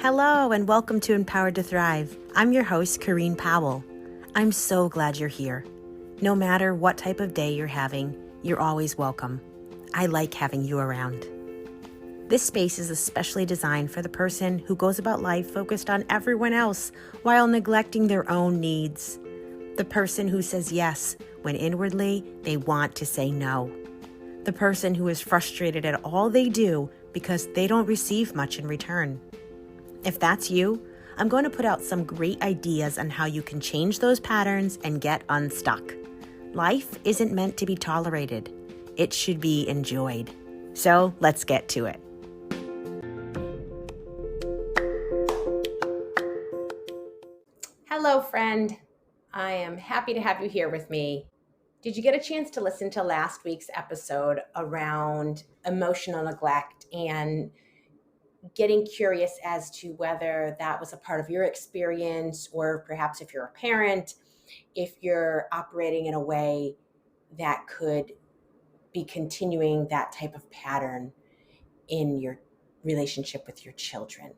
Hello and welcome to Empowered to Thrive. I'm your host, Corrine Powell. I'm so glad you're here. No matter what type of day you're having, you're always welcome. I like having you around. This space is especially designed for the person who goes about life focused on everyone else while neglecting their own needs. The person who says yes when inwardly they want to say no. The person who is frustrated at all they do because they don't receive much in return. If that's you, I'm going to put out some great ideas on how you can change those patterns and get unstuck. Life isn't meant to be tolerated. It should be enjoyed. So let's get to it. Hello, friend. I am happy to have you here with me. Did you get a chance to listen to last week's episode around emotional neglect and getting curious as to whether that was a part of your experience, or perhaps if you're a parent, if you're operating in a way that could be continuing that type of pattern in your relationship with your children?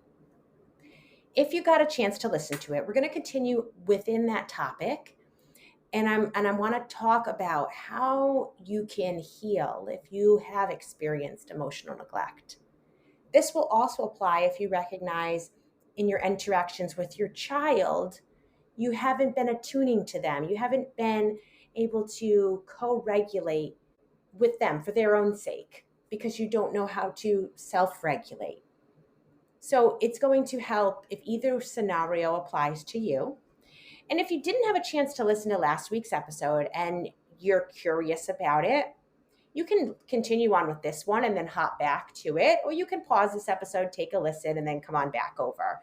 If you got a chance to listen to it, we're going to continue within that topic. And I want to talk about how you can heal if you have experienced emotional neglect. This will also apply if you recognize in your interactions with your child, you haven't been attuning to them. You haven't been able to co-regulate with them for their own sake because you don't know how to self-regulate. So it's going to help if either scenario applies to you. And if you didn't have a chance to listen to last week's episode and you're curious about it, you can continue on with this one and then hop back to it, or you can pause this episode, take a listen, and then come on back over.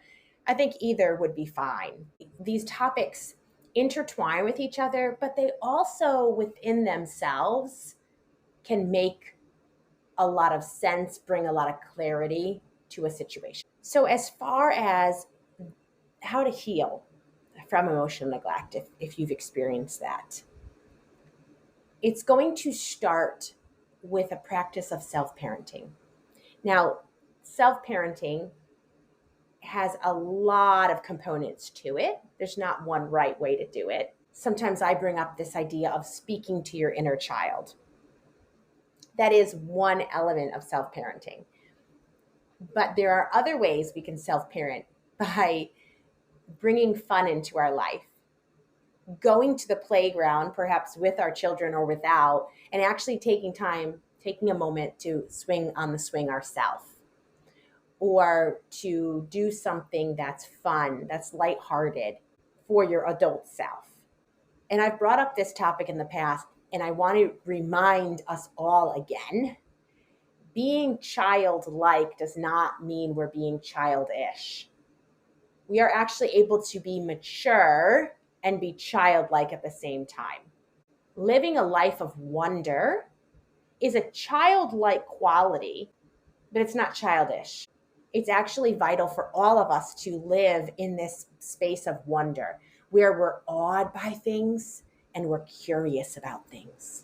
I think either would be fine. These topics intertwine with each other, but they also within themselves can make a lot of sense, bring a lot of clarity to a situation. So as far as how to heal from emotional neglect, if you've experienced that, it's going to start with a practice of self-parenting. Now, self-parenting has a lot of components to it. There's not one right way to do it. Sometimes I bring up this idea of speaking to your inner child. That is one element of self-parenting. But there are other ways we can self-parent by bringing fun into our life, going to the playground, perhaps with our children or without, and actually taking a moment to swing on the swing ourselves, or to do something that's fun, that's lighthearted for your adult self. And I've brought up this topic in the past, and I want to remind us all again, being childlike does not mean we're being childish. We are actually able to be mature and be childlike at the same time. Living a life of wonder is a childlike quality, but it's not childish. It's actually vital for all of us to live in this space of wonder where we're awed by things and we're curious about things.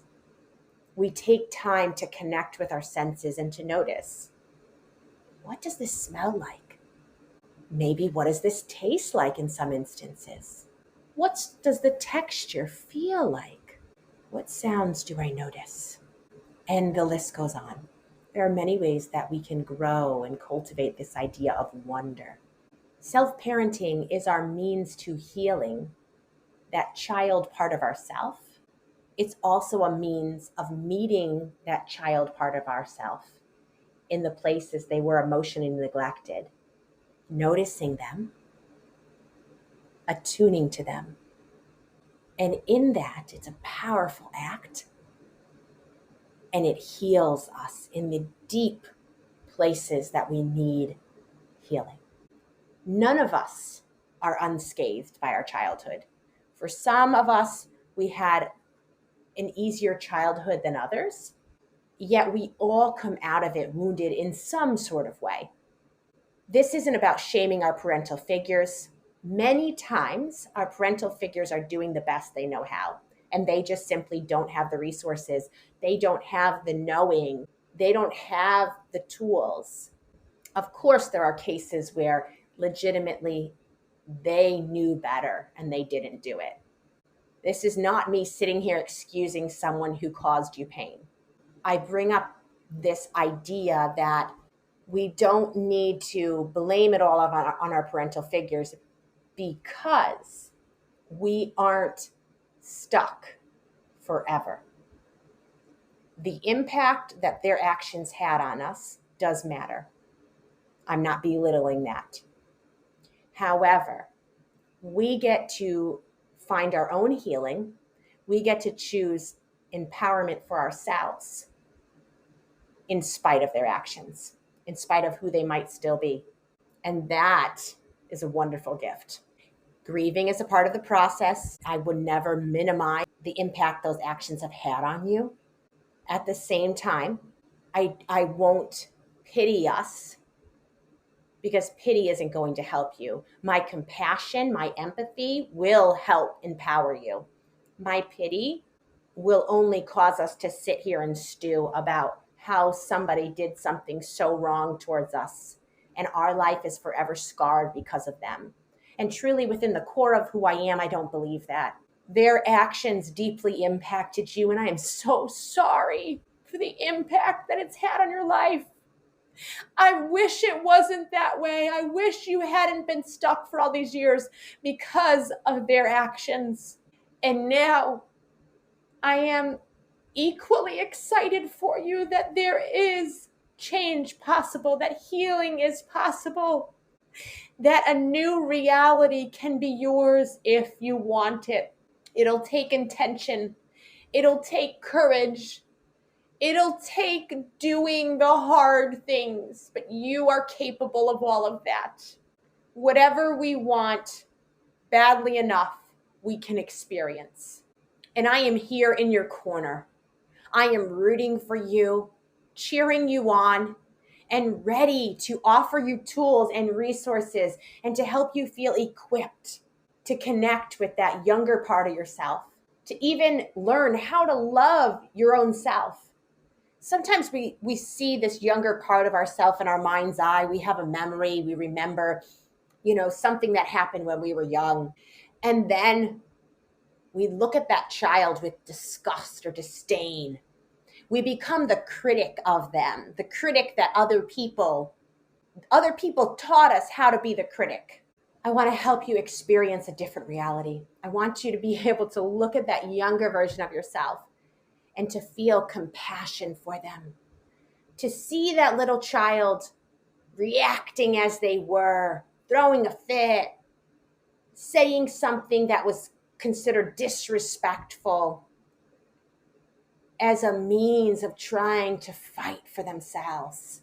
We take time to connect with our senses and to notice, what does this smell like? Maybe what does this taste like in some instances? What does the texture feel like? What sounds do I notice? And the list goes on. There are many ways that we can grow and cultivate this idea of wonder. Self-parenting is our means to healing that child part of ourself. It's also a means of meeting that child part of ourself in the places they were emotionally neglected, noticing them, attuning to them. And in that, it's a powerful act, and it heals us in the deep places that we need healing. None of us are unscathed by our childhood. For some of us, we had an easier childhood than others, yet we all come out of it wounded in some sort of way. This isn't about shaming our parental figures. Many times, our parental figures are doing the best they know how, and they just simply don't have the resources. They don't have the knowing. They don't have the tools. Of course, there are cases where legitimately they knew better and they didn't do it. This is not me sitting here excusing someone who caused you pain. I bring up this idea that we don't need to blame it all on our parental figures because we aren't stuck forever. The impact that their actions had on us does matter. I'm not belittling that. However, we get to find our own healing. We get to choose empowerment for ourselves in spite of their actions, in spite of who they might still be. And that is a wonderful gift. Grieving is a part of the process. I would never minimize the impact those actions have had on you. At the same time, I won't pity us because pity isn't going to help you. My compassion, my empathy will help empower you. My pity will only cause us to sit here and stew about how somebody did something so wrong towards us, and our life is forever scarred because of them. And truly, within the core of who I am, I don't believe that. Their actions deeply impacted you, and I am so sorry for the impact that it's had on your life. I wish it wasn't that way. I wish you hadn't been stuck for all these years because of their actions. And now I am equally excited for you that there is change possible, that healing is possible, that a new reality can be yours if you want it. It'll take intention. It'll take courage. It'll take doing the hard things, but you are capable of all of that. Whatever we want badly enough, we can experience. And I am here in your corner. I am rooting for you, cheering you on, and ready to offer you tools and resources and to help you feel equipped to connect with that younger part of yourself, to even learn how to love your own self. Sometimes we see this younger part of ourself in our mind's eye. We have a memory, we remember, something that happened when we were young. And then we look at that child with disgust or disdain. We become the critic of them, the critic that other people taught us how to be the critic. I want to help you experience a different reality. I want you to be able to look at that younger version of yourself and to feel compassion for them, to see that little child reacting as they were, throwing a fit, saying something that was considered disrespectful as a means of trying to fight for themselves,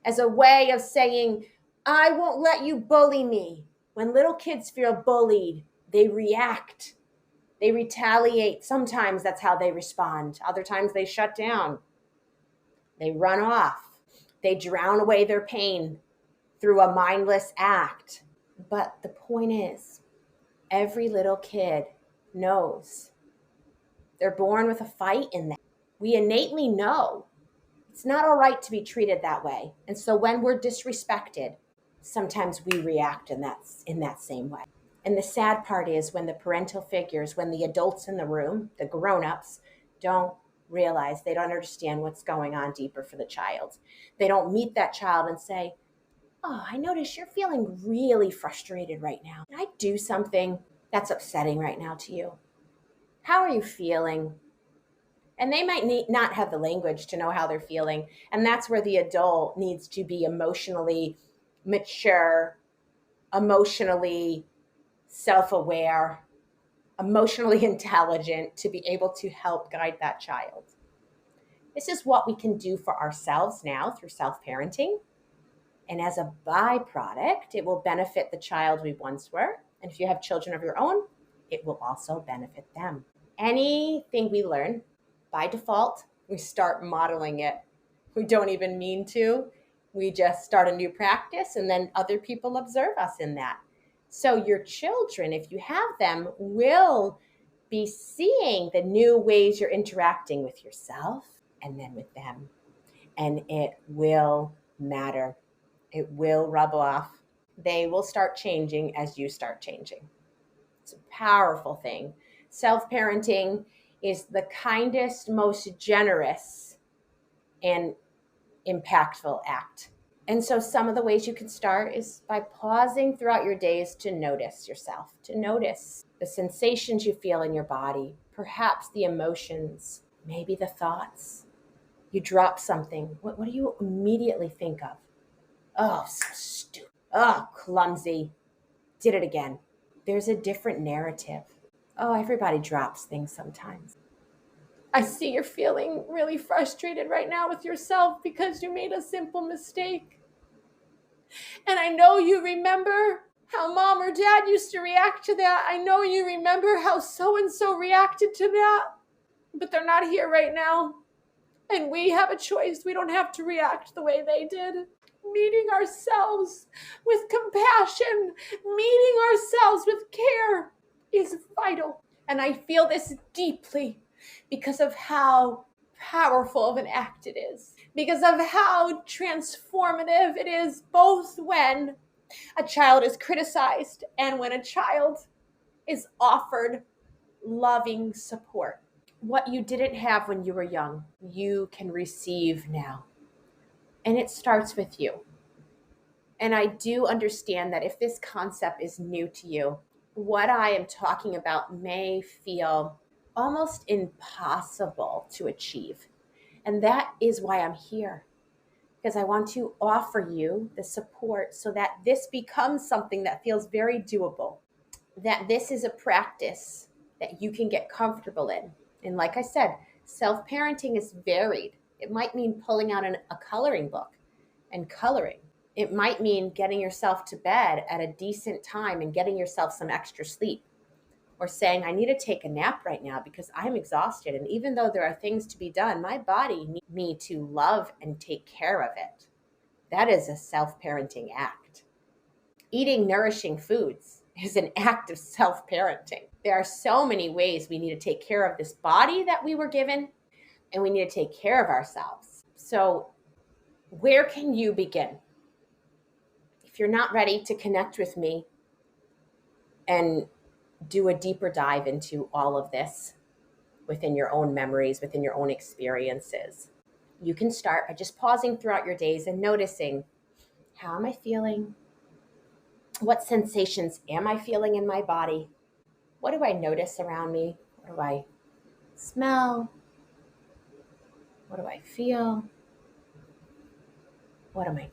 as a way of saying, I won't let you bully me. When little kids feel bullied, they react. They retaliate. Sometimes that's how they respond. Other times they shut down. They run off. They drown away their pain through a mindless act. But the point is, every little kid knows they're born with a fight in them. We innately know it's not all right to be treated that way. And so when we're disrespected, sometimes we react in that same way. And the sad part is when the parental figures, when the adults in the room, the grown-ups, don't realize, they don't understand what's going on deeper for the child. They don't meet that child and say, oh, I notice you're feeling really frustrated right now. Can I do something that's upsetting right now to you? How are you feeling? And they might not have the language to know how they're feeling. And that's where the adult needs to be emotionally mature, emotionally self-aware, emotionally intelligent to be able to help guide that child. This is what we can do for ourselves now through self-parenting. And as a byproduct, it will benefit the child we once were. And if you have children of your own, it will also benefit them. Anything we learn, by default, we start modeling it. We don't even mean to. We just start a new practice and then other people observe us in that. So your children, if you have them, will be seeing the new ways you're interacting with yourself and then with them. And it will matter. It will rub off. They will start changing as you start changing. It's a powerful thing. Self parenting is the kindest, most generous, and impactful act. And so, some of the ways you can start is by pausing throughout your days to notice yourself, to notice the sensations you feel in your body, perhaps the emotions, maybe the thoughts. You drop something. What do you immediately think of? Oh, so stupid. Oh, clumsy. Did it again. There's a different narrative. Oh, everybody drops things sometimes. I see you're feeling really frustrated right now with yourself because you made a simple mistake. And I know you remember how mom or dad used to react to that. I know you remember how so and so reacted to that, but they're not here right now. And we have a choice. We don't have to react the way they did. Meeting ourselves with compassion, meeting ourselves with care is vital. And I feel this deeply because of how powerful of an act it is, because of how transformative it is, both when a child is criticized and when a child is offered loving support. What you didn't have when you were young, you can receive now. And it starts with you. And I do understand that if this concept is new to you, what I am talking about may feel almost impossible to achieve. And that is why I'm here, because I want to offer you the support so that this becomes something that feels very doable, that this is a practice that you can get comfortable in. And like I said, self parenting is varied. It might mean pulling out a coloring book and coloring. It might mean getting yourself to bed at a decent time and getting yourself some extra sleep, or saying, I need to take a nap right now because I'm exhausted. And even though there are things to be done, my body needs me to love and take care of it. That is a self parenting act. Eating nourishing foods is an act of self parenting. There are so many ways we need to take care of this body that we were given, and we need to take care of ourselves. So, where can you begin? If you're not ready to connect with me and do a deeper dive into all of this within your own memories, within your own experiences, you can start by just pausing throughout your days and noticing, how am I feeling? What sensations am I feeling in my body? What do I notice around me? What do I smell? What do I feel? What am I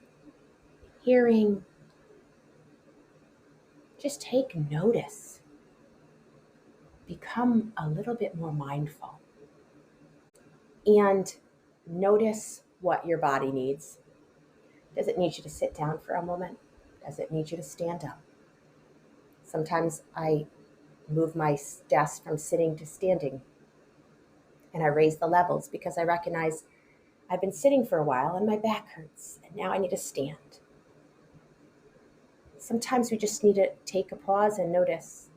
hearing? Just take notice. Become a little bit more mindful. And notice what your body needs. Does it need you to sit down for a moment? Does it need you to stand up? Sometimes I move my desk from sitting to standing, and I raise the levels because I recognize I've been sitting for a while and my back hurts, and now I need to stand. Sometimes we just need to take a pause and notice,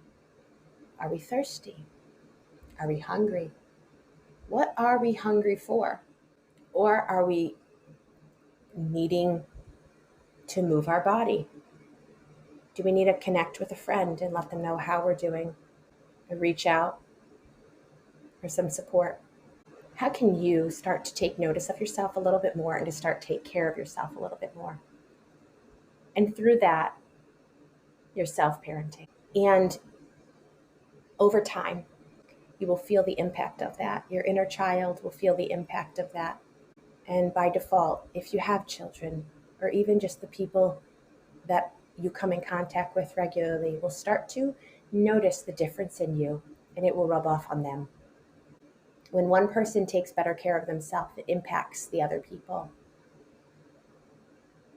are we thirsty? Are we hungry? What are we hungry for? Or are we needing to move our body? Do we need to connect with a friend and let them know how we're doing, or reach out for some support? How can you start to take notice of yourself a little bit more and to start to take care of yourself a little bit more? And through that, you're self-parenting. And over time, you will feel the impact of that. Your inner child will feel the impact of that. And by default, if you have children, or even just the people that you come in contact with regularly, will start to notice the difference in you, and it will rub off on them. When one person takes better care of themselves, it impacts the other people.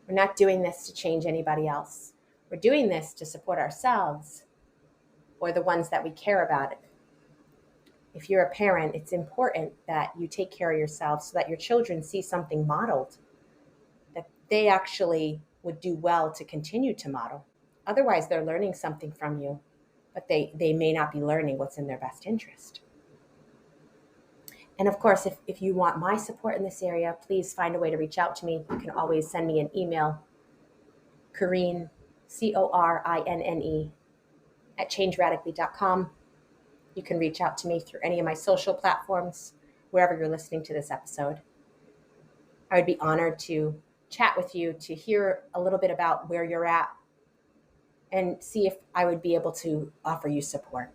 We're not doing this to change anybody else. We're doing this to support ourselves or the ones that we care about. If you're a parent, it's important that you take care of yourself so that your children see something modeled that they actually would do well to continue to model. Otherwise, they're learning something from you, but they may not be learning what's in their best interest. And of course, if you want my support in this area, please find a way to reach out to me. You can always send me an email, Corrine CORINNE, at changeradically.com. You can reach out to me through any of my social platforms, wherever you're listening to this episode. I would be honored to chat with you, to hear a little bit about where you're at, and see if I would be able to offer you support.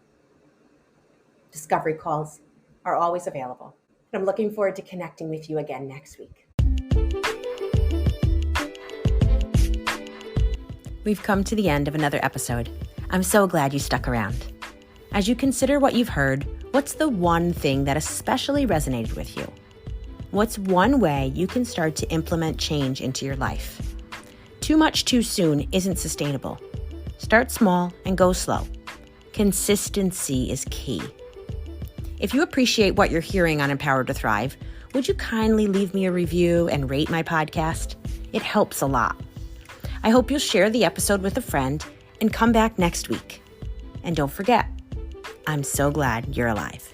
Discovery calls are always available. And I'm looking forward to connecting with you again next week. We've come to the end of another episode. I'm so glad you stuck around. As you consider what you've heard, what's the one thing that especially resonated with you? What's one way you can start to implement change into your life? Too much too soon isn't sustainable. Start small and go slow. Consistency is key. If you appreciate what you're hearing on Empowered to Thrive, would you kindly leave me a review and rate my podcast? It helps a lot. I hope you'll share the episode with a friend and come back next week. And don't forget, I'm so glad you're alive.